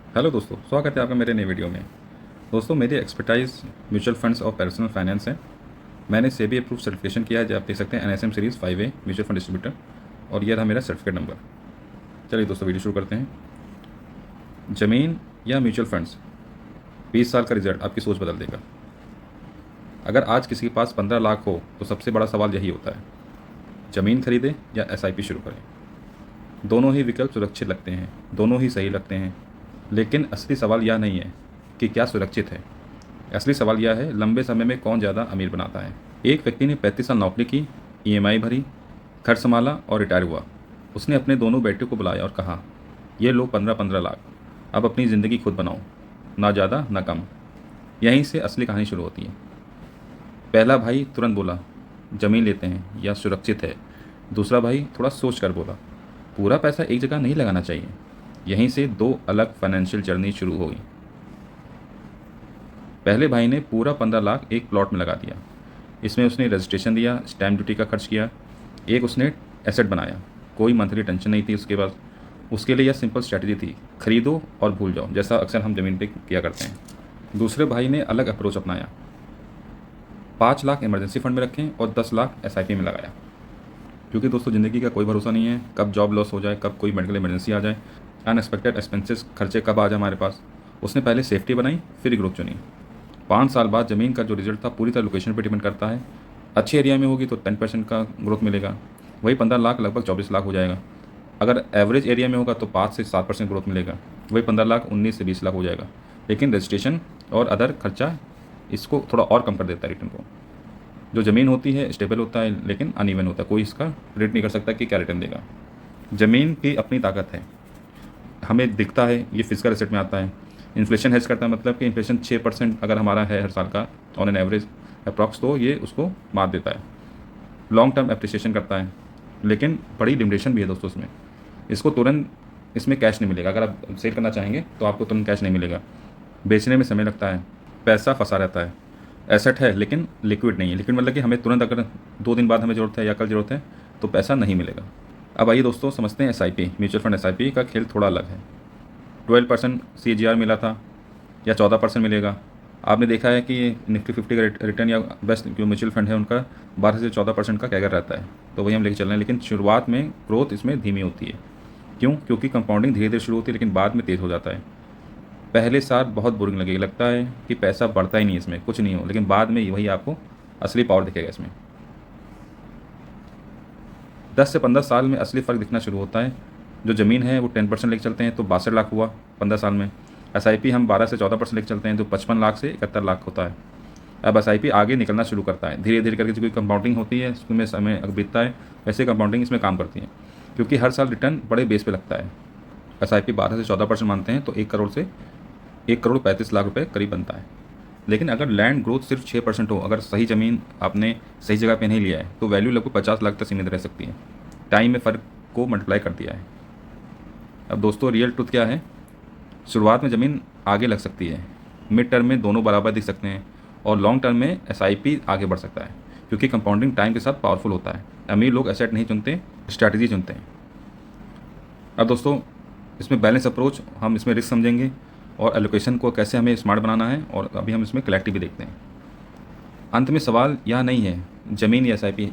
Hello दोस्तों, स्वागत है आपका मेरे नए वीडियो में। दोस्तों, मेरी एक्सपर्टाइज म्यूचुअल फंड्स और पर्सनल फाइनेंस है। मैंने सेबी अप्रूव सर्टिफिकेशन किया है, जो आप देख सकते हैं NSM series 5A mutual fund distributor. और ये रहा मेरा सर्टिफिकेट नंबर। चलिए दोस्तों, वीडियो शुरू करते हैं। ज़मीन या म्यूचुअल फंड्स, 20 साल का रिजल्ट आपकी सोच बदल देगा। अगर आज किसी के पास 15 लाख हो तो सबसे बड़ा सवाल यही होता है, ज़मीन खरीदें या SIP शुरू करें। दोनों ही विकल्प सुरक्षित लगते हैं, दोनों ही सही लगते हैं, लेकिन असली सवाल यह नहीं है कि क्या सुरक्षित है। असली सवाल यह है, लंबे समय में कौन ज़्यादा अमीर बनाता है। एक व्यक्ति ने 35 साल नौकरी की, EMI भरी, घर संभाला और रिटायर हुआ। उसने अपने दोनों बेटों को बुलाया और कहा, ये लो 15-15 लाख, अब अपनी ज़िंदगी खुद बनाओ, ना ज़्यादा ना कम। यहीं से असली कहानी शुरू होती है। पहला भाई तुरंत बोला, ज़मीन लेते हैं, यह सुरक्षित है। दूसरा भाई थोड़ा सोच कर बोला, पूरा पैसा एक जगह नहीं लगाना चाहिए। यहीं से दो अलग फाइनेंशियल जर्नी शुरू हुई। पहले भाई ने पूरा 15 लाख एक प्लॉट में लगा दिया। इसमें उसने रजिस्ट्रेशन दिया, स्टैम्प ड्यूटी का खर्च किया, एक उसने एसेट बनाया। कोई मंथली टेंशन नहीं थी उसके पास। उसके लिए यह सिंपल स्ट्रैटेजी थी, खरीदो और भूल जाओ, जैसा अक्सर हम ज़मीन पे किया करते हैं। दूसरे भाई ने अलग अप्रोच अपनाया। 5 लाख इमरजेंसी फंड में रखें और 10 लाख SIP में लगाया। क्योंकि दोस्तों, ज़िंदगी का कोई भरोसा नहीं है, कब जॉब लॉस हो जाए, कब कोई मेडिकल इमरजेंसी आ जाए, अनएक्सपेक्टेड एक्सपेंसेस खर्चे कब आ जाए हमारे पास। उसने पहले सेफ्टी बनाई, फिर ग्रोथ चुनी। 5 साल बाद ज़मीन का जो रिजल्ट था पूरी तरह लोकेशन पर डिपेंड करता है। अच्छे एरिया में होगी तो 10% का ग्रोथ मिलेगा, वही 15 लाख लगभग 24 लाख हो जाएगा। अगर एवरेज एरिया में होगा तो 5 से 7% ग्रोथ मिलेगा, वही 15 लाख 19 से 20 लाख हो जाएगा। लेकिन रजिस्ट्रेशन और अदर खर्चा इसको थोड़ा और कम कर देता है रिटर्न को। जो ज़मीन होती है स्टेबल होता है, लेकिन अनइवन होता है, कोई इसका प्रेडिक्ट नहीं कर सकता कि क्या रिटर्न देगा। ज़मीन की अपनी ताकत है, हमें दिखता है, ये फिजिकल एसेट में आता है। इन्फ्लेशन हेज करता है, मतलब कि इन्फ्लेशन 6% अगर हमारा है हर साल का ऑन एन एवरेज अप्रॉक्स, तो ये उसको मार देता है। लॉन्ग टर्म एप्रिसिएशन करता है, लेकिन बड़ी लिमिटेशन भी है दोस्तों इसमें। इसको तुरंत इसमें कैश नहीं मिलेगा। अगर आप सेल करना चाहेंगे तो आपको तुरंत कैश नहीं मिलेगा, बेचने में समय लगता है, पैसा फंसा रहता है। एसेट है लेकिन लिक्विड नहीं है। लिक्विड मतलब कि हमें तुरंत, अगर 2 दिन बाद हमें ज़रूरत है या कल ज़रूरत है तो पैसा नहीं मिलेगा। अब आइए दोस्तों, समझते हैं SIP म्यूचुअल फंड SIP का खेल थोड़ा अलग है। 12% CAGR मिला था या 14% मिलेगा। आपने देखा है कि निफ्टी 50 का रिटर्न या बेस्ट जो म्यूचुअल फंड है उनका 12 से 14% का कैगर रहता है। तो वही हम लेके चल रहे हैं, लेकिन शुरुआत में ग्रोथ इसमें धीमी होती है। क्यों? क्योंकि कंपाउंडिंग धीरे धीरे शुरू होती है, लेकिन बाद में तेज़ हो जाता है। पहले साल बहुत बोरिंग लगेगा, लगता है कि पैसा बढ़ता ही नहीं, इसमें कुछ नहीं हो, लेकिन बाद में वही आपको असली पावर दिखेगा इसमें। 10 से 15 साल में असली फ़र्क दिखना शुरू होता है। जो ज़मीन है वो 10% लेके चलते हैं तो 62 लाख हुआ 15 साल में। SIP हम 12 से 14% लेके चलते हैं तो 55 लाख से 71 लाख होता है। अब SIP आगे निकलना शुरू करता है धीरे धीरे करके। जो कोई कंपाउंडिंग होती है उसमें समय बीतता है, वैसे कंपाउंडिंग इसमें काम करती है, क्योंकि हर साल रिटर्न बड़े बेस पे लगता है। SIP 12 से 14% मानते हैं तो 1 करोड़ 35 लाख रुपए करीब बनता है। लेकिन अगर लैंड ग्रोथ सिर्फ 6% हो, अगर सही ज़मीन आपने सही जगह पे नहीं लिया है, तो वैल्यू लगभग 50 लाख तक सीमित रह सकती है। टाइम में फ़र्क को मल्टीप्लाई कर दिया है। अब दोस्तों, रियल ट्रुथ क्या है? शुरुआत में ज़मीन आगे लग सकती है, मिड टर्म में दोनों बराबर दिख सकते हैं, और लॉन्ग टर्म में SIP आगे बढ़ सकता है, क्योंकि कंपाउंडिंग टाइम के साथ पावरफुल होता है। अमीर लोग एसेट नहीं चुनते, स्ट्रैटेजी चुनते हैं। अब दोस्तों, इसमें बैलेंस अप्रोच, हम इसमें रिस्क समझेंगे और एलोकेशन को कैसे हमें स्मार्ट बनाना है, और अभी हम इसमें कलेक्टिव भी देखते हैं। अंत में सवाल यह नहीं है ज़मीन या SIP,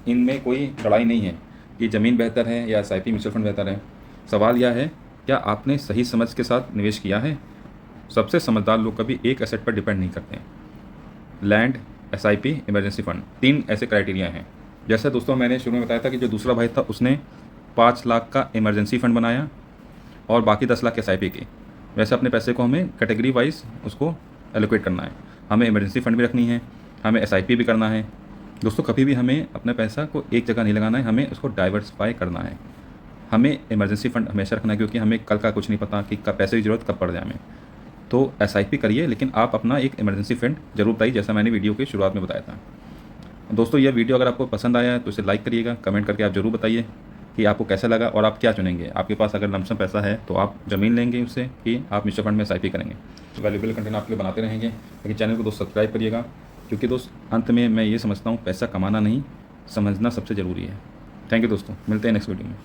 इनमें कोई लड़ाई नहीं है कि ज़मीन बेहतर है या SIP म्यूचुअल फंड बेहतर है। सवाल यह है, क्या आपने सही समझ के साथ निवेश किया है? सबसे समझदार लोग कभी एक एसेट पर डिपेंड नहीं करते। लैंड, SIP, इमरजेंसी फंड, 3 ऐसे क्राइटेरिया हैं। जैसे दोस्तों मैंने शुरू में बताया था कि जो दूसरा भाई था उसने 5 लाख का इमरजेंसी फंड बनाया और बाकी 10 लाख SIP की। वैसे अपने पैसे को हमें कैटेगरी वाइज उसको एलोकेट करना है। हमें इमरजेंसी फंड भी रखनी है, हमें SIP भी करना है। दोस्तों, कभी भी हमें अपने पैसा को एक जगह नहीं लगाना है, हमें उसको डाइवर्सिफाई करना है। हमें इमरजेंसी फंड हमेशा रखना है, क्योंकि हमें कल का कुछ नहीं पता कि कब पैसे की ज़रूरत कब पड़ जाए हमें। तो SIP करिए, लेकिन आप अपना एक इमरजेंसी फंड जरूर बताइए, जैसा मैंने वीडियो के शुरुआत में बताया था। दोस्तों, यह वीडियो अगर आपको पसंद आया है तो इसे लाइक करिएगा, कमेंट करके आप ज़रूर बताइए कि आपको कैसा लगा और आप क्या चुनेंगे। आपके पास अगर लमसम पैसा है तो आप ज़मीन लेंगे उससे, कि आप म्यूचुअल फंड में SIP करेंगे। वैल्यूबल कंटेंट आपके लिए बनाते रहेंगे, लेकिन चैनल को दोस्त सब्सक्राइब करिएगा, क्योंकि दोस्त अंत में मैं ये समझता हूँ पैसा कमाना नहीं, समझना सबसे ज़रूरी है। थैंक यू दोस्तों, मिलते हैं नेक्स्ट वीडियो में।